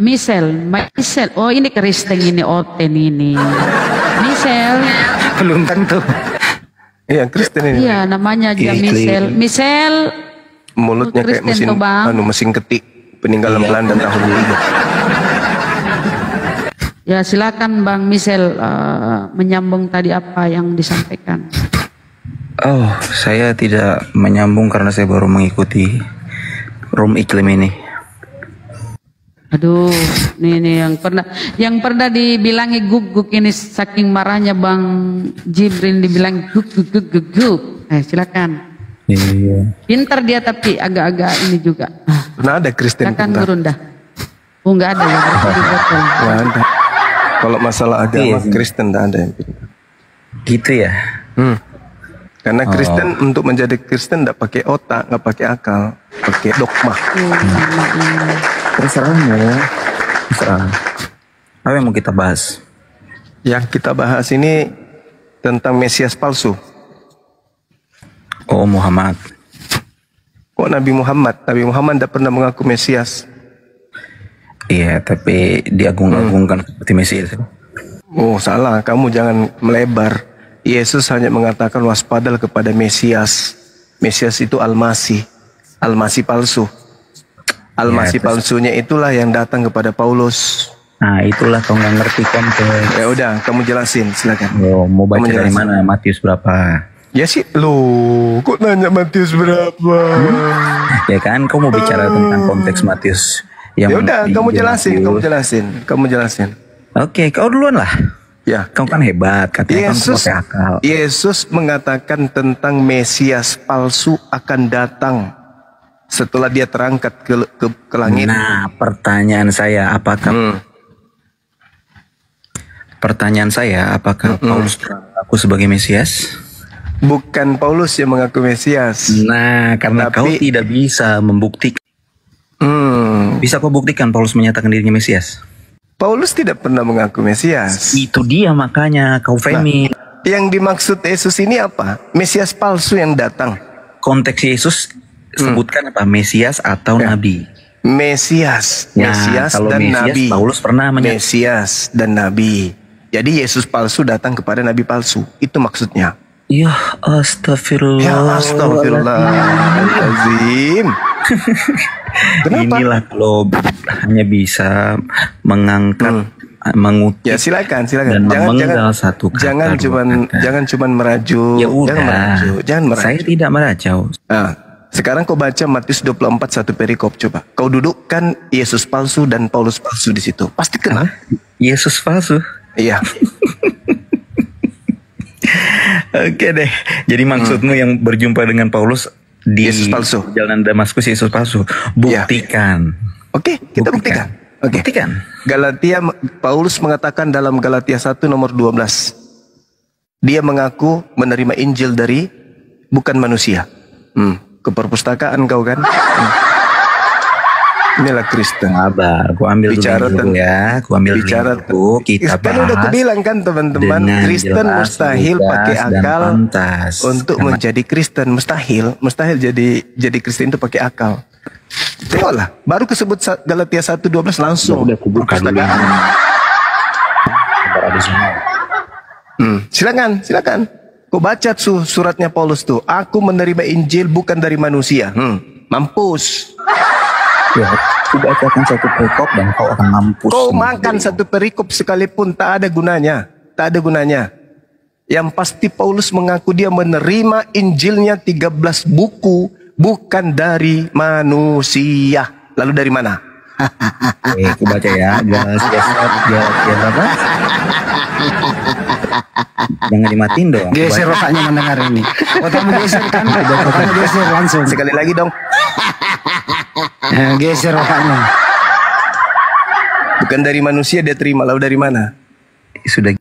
Misel. Oh ini Kristen ini, Oten ini. Misel. Belum tentu. Iya Kristen ini. Iya namanya aja Misel. Mulutnya kayak Kristen mesin ketik peninggalan Belanda tahun 3. Ya silakan Bang Misel menyambung tadi apa yang disampaikan. Oh, saya tidak menyambung karena saya baru mengikuti room iklim ini. Aduh, nih yang pernah dibilangi guguk ini saking marahnya Bang Jibril dibilang guguk. Silakan. Iya. Pintar dia tapi agak-agak ini juga. Pernah ada Kristen silakan pintar? Gurunda. Oh enggak ada ya. Enggak ada. Kalau masalah agama Kristen enggak ada yang pintar. Gitu ya. Karena Kristen untuk menjadi Kristen enggak pakai otak, enggak pakai akal, pakai dogma. Terserahmu. Terserah. Apa yang mau kita bahas? Yang kita bahas ini tentang Mesias palsu. Oh, Muhammad. Kok Nabi Muhammad tidak pernah mengaku Mesias. Iya, tapi diagung-agungkan seperti Mesias. Oh, salah. Kamu jangan melebar. Yesus hanya mengatakan waspadalah kepada Mesias. Mesias itu Al-Masih. Al-Masih palsu. Al-Masih palsunya itulah yang datang kepada Paulus. Nah, itulah kau nggak ngerti konteks. Ya udah, kamu jelasin, silakan. Oh, mau baca dari mana? Matius berapa? Ya sih, loh, kok nanya Matius berapa? Ya kan, kau mau bicara tentang konteks Matius. Ya udah, kamu jelasin. Oke, kau duluan lah. Ya. Kau kan hebat, katanya kamu pakai akal. Yesus mengatakan tentang Mesias palsu akan datang setelah dia terangkat ke langit. Nah, pertanyaan saya, apakah Paulus mengaku sebagai Mesias? Bukan Paulus yang mengaku Mesias. Nah, karena kau tidak bisa membuktikan. Bisa kau buktikan Paulus menyatakan dirinya Mesias? Paulus tidak pernah mengaku Mesias. Itu dia makanya kau femi. Yang dimaksud Yesus ini apa? Mesias palsu yang datang. Konteks Yesus sebutkan apa? Mesias atau Nabi? Mesias dan Nabi. Paulus pernah Mesias dan Nabi. Jadi Yesus palsu datang kepada Nabi palsu. Itu maksudnya. Ya astagfirullah. Ya astagfirullahaladzim. Kenapa? Inilah kalau hanya bisa mengangkat, mengutip. Ya silakan. Dan jangan cuman merajuk. Ya udah. Jangan meraju. Saya tidak meracau. Sekarang kau baca Matius 24 satu perikop coba. Kau dudukkan Yesus palsu dan Paulus palsu di situ. Pasti kena. Yesus palsu. Iya. Oke deh. Jadi maksudmu yang berjumpa dengan Paulus di Yesus palsu. Jalan Damaskus Yesus palsu. Buktikan. Oke, kita buktikan. Oke. Buktikan. Paulus mengatakan dalam Galatia 1 nomor 12. Dia mengaku menerima Injil dari bukan manusia. Keperpustakaan kau kan? Inilah Kristen. Sabar, aku ambil dulu ya. Aku ambil dulu. Kita bahas. Kan udah aku bilang kan teman-teman, Kristen mustahil pakai akal untuk menjadi Kristen. Mustahil jadi Kristen itu pakai akal. Tengoklah, baru kesebut Galatia 1:12 langsung. Udah kubuka dulu. Silakan. Kau baca suratnya Paulus tuh. Aku menerima Injil bukan dari manusia. Mampus. Ya, aku bacakan satu perikop dan kau akan mampus. Kau makan satu perikop sekalipun tak ada gunanya. Yang pasti Paulus mengaku dia menerima Injilnya 13 buku bukan dari manusia. Lalu dari mana? Aku baca ya. Galatia apa? Jangan dimatiin dong. Geser rokanya mendengar ini. Kamu geser kan? Kamu geser langsung. Sekali lagi dong. Geser rokanya. Bukan dari manusia dia terima. Lalu dari mana? Sudah.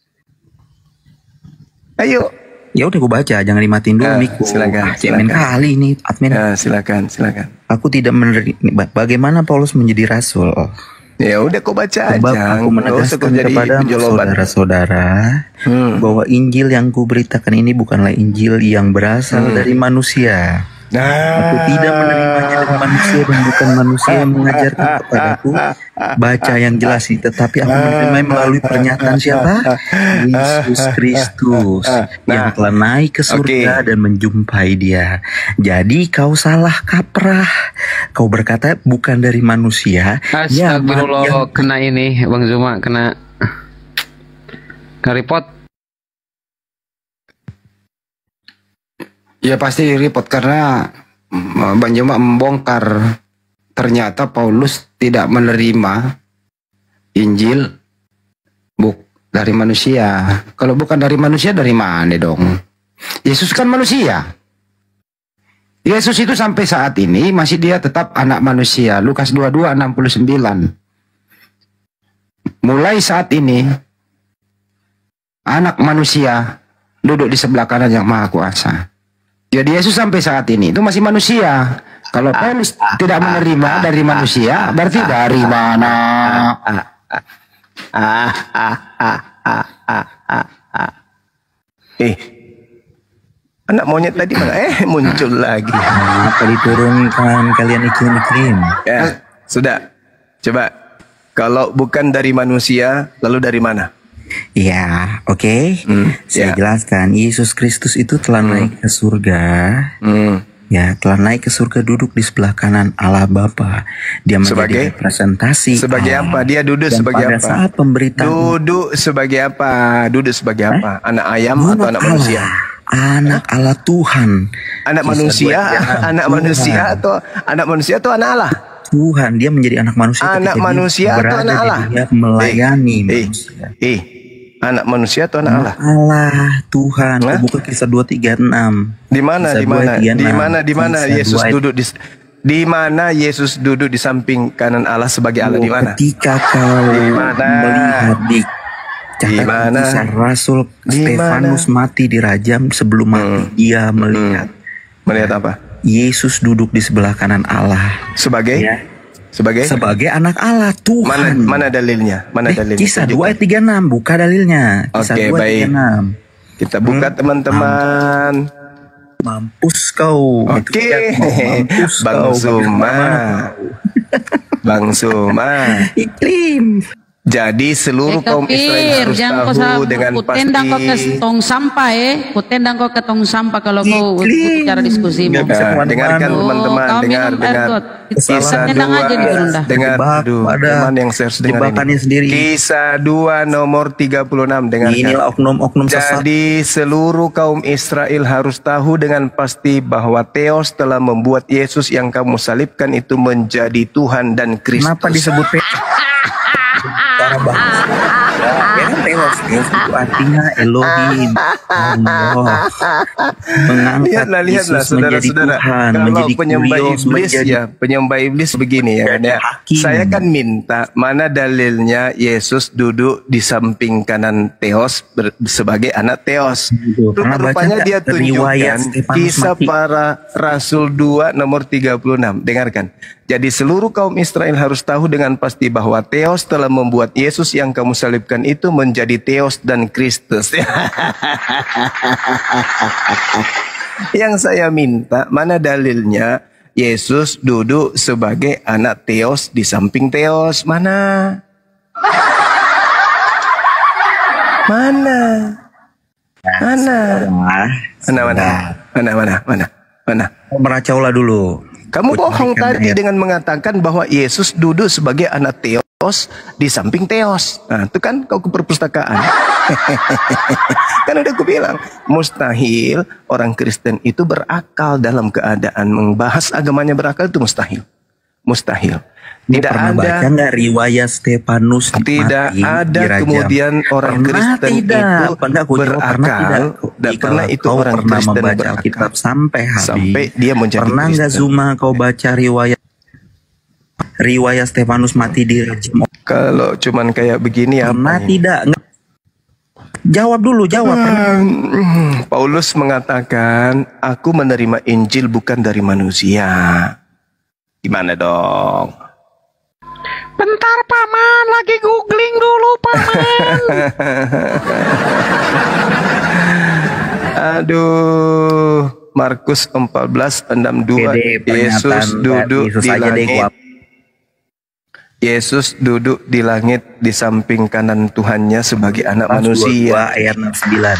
Ayo. Ya udah aku baca, jangan dimatiin dulu Miko. Silakan. Kali ini admin. Silakan. Aku tidak menerima. Bagaimana Paulus menjadi rasul? Ya udah kau baca Sebab aja. Aku menegaskan kepada saudara-saudara bahwa Injil yang kuberitakan ini bukanlah Injil yang berasal dari manusia. Aku tidak menerimanya dari manusia dan bukan manusia yang mengajarkan kepadaku. Baca yang jelas sih, tetapi aku menerimanya melalui pernyataan siapa? Yesus Kristus yang telah naik ke surga dan menjumpai Dia. Jadi kau salah kaprah. Kau berkata bukan dari manusia. Astagfirullah, kena ini Bang Zuma, kena report. Ya pasti report karena Bang Zuma membongkar ternyata Paulus tidak menerima Injil dari manusia. Kalau bukan dari manusia, dari mana dong? Yesus kan manusia. Yesus itu sampai saat ini masih dia tetap anak manusia. Lukas 22:69. Mulai saat ini anak manusia duduk di sebelah kanan Yang Maha Kuasa. Jadi Yesus sampai saat ini itu masih manusia. Kalau Paulus tidak menerima dari manusia, berarti dari mana? Anak monyet tadi mana? Muncul lagi. Apa diturunkan kalian iklim-iklim? Ya, sudah. Coba. Kalau bukan dari manusia, lalu dari mana? Ya, oke. Saya jelaskan. Yesus Kristus itu telah naik ke surga. Ya, telah naik ke surga, duduk di sebelah kanan Allah Bapa. Dia menjadi representasi. Sebagai apa? Dia duduk sebagai apa? Pada saat pemberitaan. Duduk sebagai apa? Duduk sebagai apa? Anak ayam atau anak manusia? Anak Allah Tuhan. Anak manusia? Anak manusia atau anak manusia atau anak Allah? Tuhan, dia menjadi anak manusia. Anak manusia atau anak Allah? Dia melayani manusia. Anak manusia atau anak Allah? Allah Tuhan. Buka Kisah 2:36. Di mana? Di mana Yesus duduk di mana Yesus duduk di samping kanan Allah sebagai Allah? Di mana? Ketika kau melihat di kisah Rasul Stefanus mati dirajam, sebelum mati dia melihat apa? Yesus duduk di sebelah kanan Allah sebagai anak Allah Tuhan. Mana dalilnya? Kisah 2:36, buka dalilnya. Oke, baik. Kita buka teman-teman. Mampus kau. Oke. Bang Suma. Iklim. Jadi seluruh kaum Israel harus tahu dengan pasti. Kutendang kau ke tong sampah kutendang kau ke tong sampah kalau kau bicara diskusi. Dengarkan teman-teman, dengar. Kisah 2, dengar teman yang share dengar ini. Kisah 2 nomor 36, dengarkan. Inilah oknum-oknum sesat. Jadi seluruh kaum Israel harus tahu dengan pasti bahwa Theos telah membuat Yesus yang kamu salibkan itu menjadi Tuhan dan Kristus. Kenapa disebut cara bahasa? Theos itu artinya Elohim, Allah. Mengangkat Yesus menjadi Tuhan, menjadi Kurios, penyembah iblis begini ya kan ya. Saya kan minta mana dalilnya Yesus duduk di samping kanan Theos sebagai anak Theos. Rupanya dia tunjukkan Kisah Para Rasul 2 nomor 36. Dengarkan. Jadi seluruh kaum Israel harus tahu dengan pasti bahwa Theos telah membuat Yesus yang kamu salibkan itu menjadi Theos dan Kristus. Yang saya minta, mana dalilnya Yesus duduk sebagai anak Theos di samping Theos? Mana? Meracaulah dulu. Kamu bohong tadi dengan mengatakan bahwa Yesus duduk sebagai anak Theos di samping Theos. Nah, itu kan kau ke perpustakaan. Kan udah aku bilang, mustahil orang Kristen itu berakal dalam keadaan membahas agamanya berakal, itu mustahil. Mustahil. Tidak pernah ada. Baca nggak riwayat Stefanus? Tidak ada kemudian orang Kristen itu berakal. Tidak pernah itu orang Kristen membaca Alkitab sampai habis. Sampai dia menjadi Pernah nggak Zuma kau baca riwayat Stefanus mati dirajam? Kalau cuman kayak begini ya. Pernah tidak? Jawab dulu, jawab. Paulus mengatakan, aku menerima Injil bukan dari manusia. Gimana dong? Bentar paman, lagi googling dulu paman. Aduh, Markus 14:62. Oke deh, Yesus pernyataan duduk Yesus di aja deh, langit. gua. Yesus duduk di langit di samping kanan Tuhannya sebagai anak Lukas 22 manusia. ayat 69.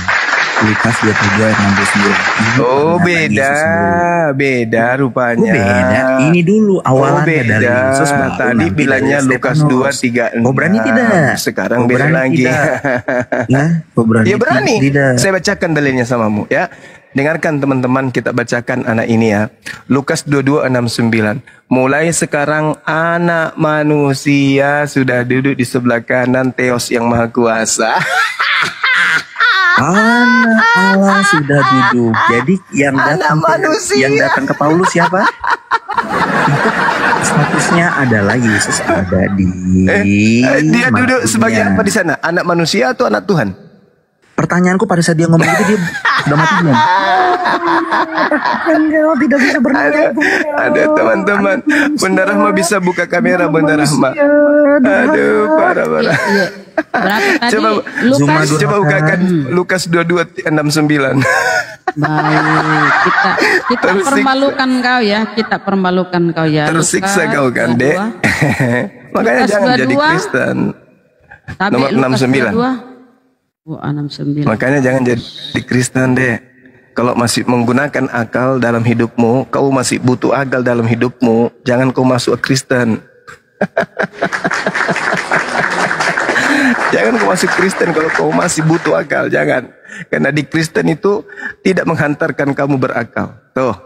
Lukas 22 ayat 69. Ini Oh, pernyataan beda, Yesus dulu. beda Oh, rupanya. beda. Ini dulu awalannya beda. dari Yesus, baru Tadi nanti bilangnya dari Lukas Stefanus. 2:36. Oh, berani tidak? Sekarang Oh, beda berani lagi. tidak? Nah, oh, berani Ya berani. tidak? Saya bacakan dalilnya samamu ya. Dengarkan teman-teman, kita bacakan anak ini ya. Lukas 22:69. Mulai sekarang anak manusia sudah duduk di sebelah kanan Theos yang Maha Kuasa. Anak Allah sudah duduk. Jadi yang datang ke Paulus siapa? Itu statusnya adalah Yesus ada di Dia duduk sebagai mantunya. apa di sana? Anak manusia atau anak Tuhan? Pertanyaanku pada saat dia ngomong itu dia sudah mati belum? Engkau tidak bisa bernyanyi. Ada teman-teman. Bunda Rahma bisa buka kamera Bunda Rahma. Aduh, parah. Iya. Berapa tadi? Coba Lukas. Coba bukakan Lukas 22:69. Baik, kita Tersiksa. permalukan kau ya, kita permalukan kau ya. Tersiksa Lukas kau kan, Dek. 22. Makanya Lukas jangan jadi 22. Kristen. Tapi Nomor Lukas 69. 22. Oh, 69. Makanya jangan jadi Kristen, Dek. Kalau masih menggunakan akal dalam hidupmu, kau masih butuh akal dalam hidupmu, jangan kau masuk ke Kristen. Jangan kau masuk Kristen kalau kau masih butuh akal, jangan. Karena di Kristen itu tidak menghantarkan kamu berakal. Tuh.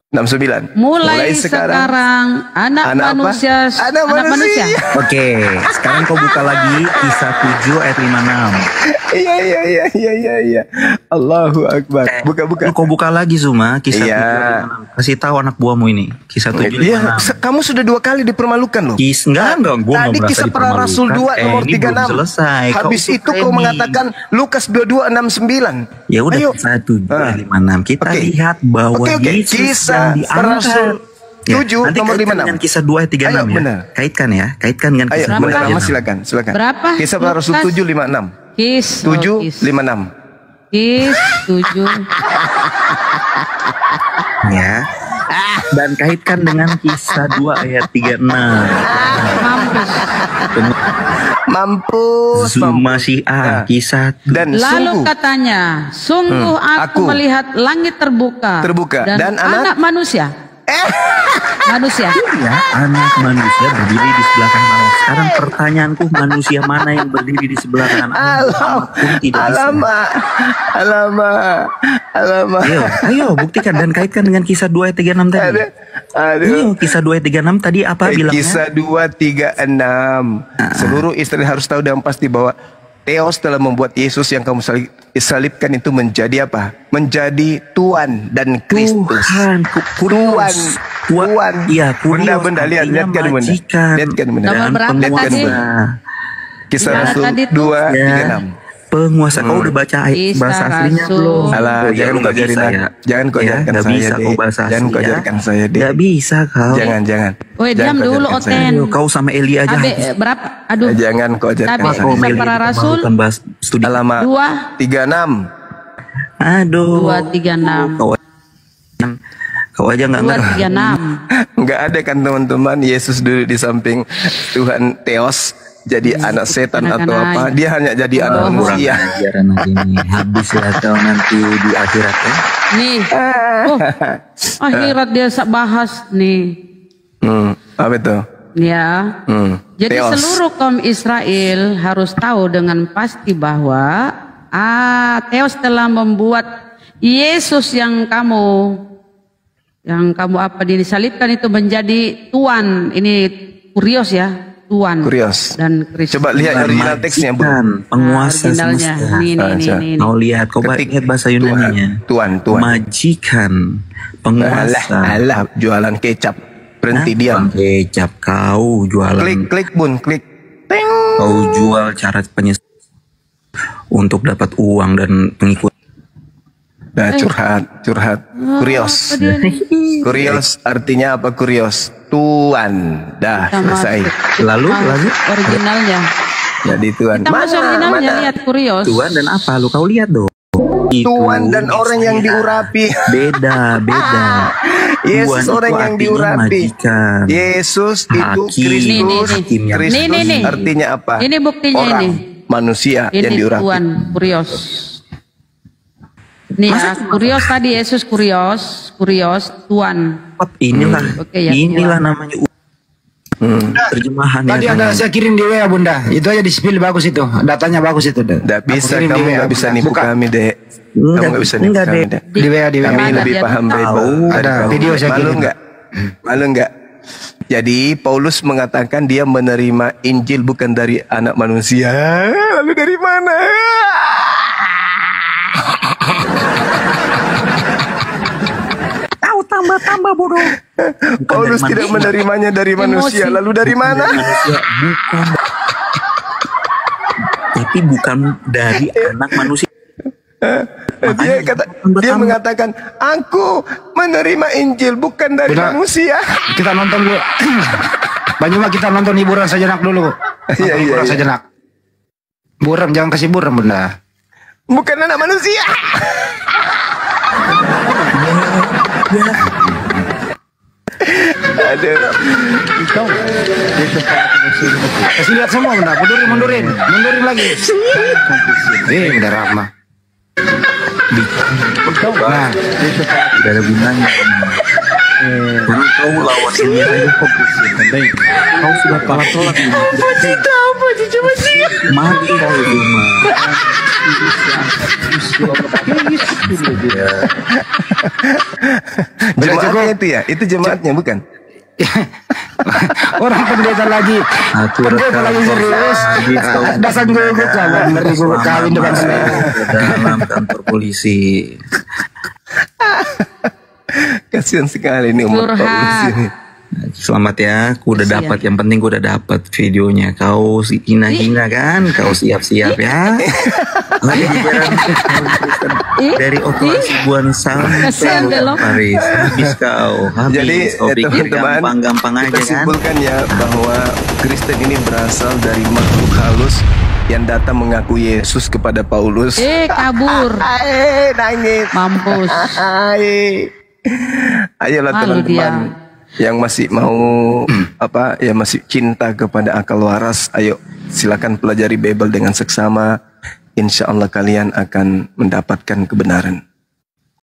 69. Mulai sekarang anak Anak apa? manusia, Anak manusia. Oke, sekarang kau buka lagi kisah 7 ayat 56. Iya. Allahu Akbar. Buka. Kau buka lagi Zuma kisah Iya. 7 ayat 56. Kasih tahu anak buahmu ini kisah 7 ayat Iya, 56. kamu sudah 2 kali dipermalukan loh. Enggak, gua Tadi nggak kisah merasa para Rasul 2 dipermalukan. nomor Ini belum 36. selesai. Habis Kau itu kau framing. mengatakan Lukas 22:69. Ya udah Ayo. kisah 7 ayat 56. Kita Oke. lihat bahwa Oke. Yesus Kisah yang para diangkat. Rasul 7 nanti nomor kaitkan 56. dengan kisah 2 ayat 36 Ayo, ya. benar. Kaitkan ya. Kaitkan dengan Ayo, kisah 2 Bunda ayat Rahma 36. silakan. Berapa? Kisah para Rasul Lukas? 7:56. Kis. 7:56. Kis 7. Ya. Dan kaitkan dengan kisah 2 ayat 36. Mampus. Mampus. Masih kisah Dan Lalu sungguh katanya, sungguh aku aku melihat langit terbuka, dan anak manusia. Manusia. ya, anak manusia berdiri di sebelah kanan Allah. Sekarang pertanyaanku, manusia mana yang berdiri di sebelah kanan Allah? Muhammad pun tidak bisa. Alamak. Ayo buktikan dan kaitkan dengan kisah 2 ayat 36 tadi. Aduh. Ayo, kisah 2 ayat 36 tadi apa bilangnya? Kisah 2:36. Seluruh istri harus tahu dan pasti bahwa Theos telah membuat Yesus yang kamu salibkan itu menjadi apa? Menjadi Tuhan dan Kristus. Tuhan. Iya, kurios. Benda, lihatkan Bunda. Majikan. Lihatkan Bunda. Nomor berapa Lihatkan tadi? Bunda. Kisah Gimana Rasul tadi tuh? 2:36. Penguasa. Kau udah baca Kisah bahasa aslinya Rasul. belum? Alah, Oh, ya, jangan lu kau nggak ajarin bisa aku. ya. Jangan kau Ya, ajarkan nggak saya, bisa Dek. kau bahasa Jangan asli kau ya. ajarkan saya, Dek. Nggak bisa kau. Jangan. Woi, Jangan diam kau dulu, ajarkan saya. Oten. Ayo, kau sama Eli aja. Abe, berapa? Aduh. Jangan kau ajarkan Tapi saya. kisah para Rasul Bukan bahas studi. Alamak. 2:36. 36. Aduh. 2:36. Kau aja nggak ngerti. 2:36. Enggak ada kan teman-teman, Yesus duduk di samping Tuhan Theos jadi anak setan atau apa. Dia hanya jadi anak Kurang manusia. ajar anak ini. Habis ya kau nanti di akhirat ya. Nih. Oh, akhirat dia bahas nih. Apa itu? Ya. Jadi Theos. seluruh kaum Israel harus tahu dengan pasti bahwa Theos telah membuat Yesus yang kamu apa disalibkan itu menjadi Tuhan. Ini kurios ya, Tuhan. Kurios. Dan Kristus. Coba lihat original teksnya, Bu. Majikan, penguasa originalnya. semesta. Nih. Kau lihat, kau Ketik. lihat bahasa Yunaninya. Tuhan. Majikan, penguasa. Alah, jualan kecap. Berhenti diam. Kecap kau jualan. Klik Bun, klik. Ting. Kau jual cara penyesat untuk dapat uang dan pengikut. Nah, curhat. Kurios. Apa dia nih? Kurios artinya apa kurios? Tuhan. Dah, Sama selesai. Lalu originalnya. Jadi Tuhan. Kita masuk originalnya lihat kurios. Tuhan dan apa? Lu kau lihat dong. Itu Tuhan dan orang yang diurapi. beda. Yesus Tuhan orang itu yang artinya diurapi. majikan. Yesus itu Hakim. Kristus. Hakim yang Kristus Nih. artinya apa? Ini buktinya Orang, ini. manusia yang Ini diurapi. Tuhan, kurios. Nih ya, kurios tadi Yesus kurios, Tuhan. Inilah, Oke, ya, inilah namanya terjemahan Tadi yang ada saya kirim di WA Bunda. Itu aja di spill bagus itu. Datanya bagus itu. Nggak Aku bisa, kirim di kamu WA, nggak bisa Bunda. nipu Buka. kami, Dek. Kamu nggak bisa nipu enggak, kami, Dek. Dek. Di WA. Kami Mana lebih dia paham tahu? Bible. Ada dari video kamu. saya Malu kirim. nggak? Malu nggak? Jadi Paulus mengatakan dia menerima Injil bukan dari anak manusia. Lalu dari mana? tahu tambah bodoh. Paulus tidak menerimanya dari manusia. Lalu dari mana? Manusia bukan, tapi bukan dari anak manusia. Dia mengatakan, aku menerima Injil bukan dari Bunda, manusia. Kita nonton dulu. Banyuma kita nonton hiburan sejenak dulu. Iya, Hiburan iya. sejenak. Buram, jangan kasih buram Bunda. Bukan anak manusia. Aduh. Kasih lihat semua Bunda. Mundurin lagi. Udah ramah. Nah, Tidak ada gunanya. Karena kau lawan ini aja kau sudah kalah tolak. Mati kau itu mah. Jemaatnya itu ya? Itu jemaatnya bukan? orang pendeta lagi. Pendeta lagi serius. Dasar gue kawan. Ngeri gue kawin depan saya. Dalam kantor polisi. Kasihan sekali ini umur Curhat. Paulus ini. Selamat ya, aku udah Kasihan. dapat. Yang penting aku udah dapat videonya. Kau hina-hina kan? Kau siap-siap ya. Lagi dari operasi buan sampai Kasihan deh lo. Paris. Habis kau. Habis. Jadi Kau pikir teman-teman, gampang-gampang aja kita kan? simpulkan ya bahwa Kristen ini berasal dari makhluk halus yang datang mengaku Yesus kepada Paulus. Kabur. Nangis. Mampus. Ayolah Malu teman-teman yang masih mau yang masih cinta kepada akal waras, ayo silakan pelajari Bible dengan seksama. Insya Allah kalian akan mendapatkan kebenaran.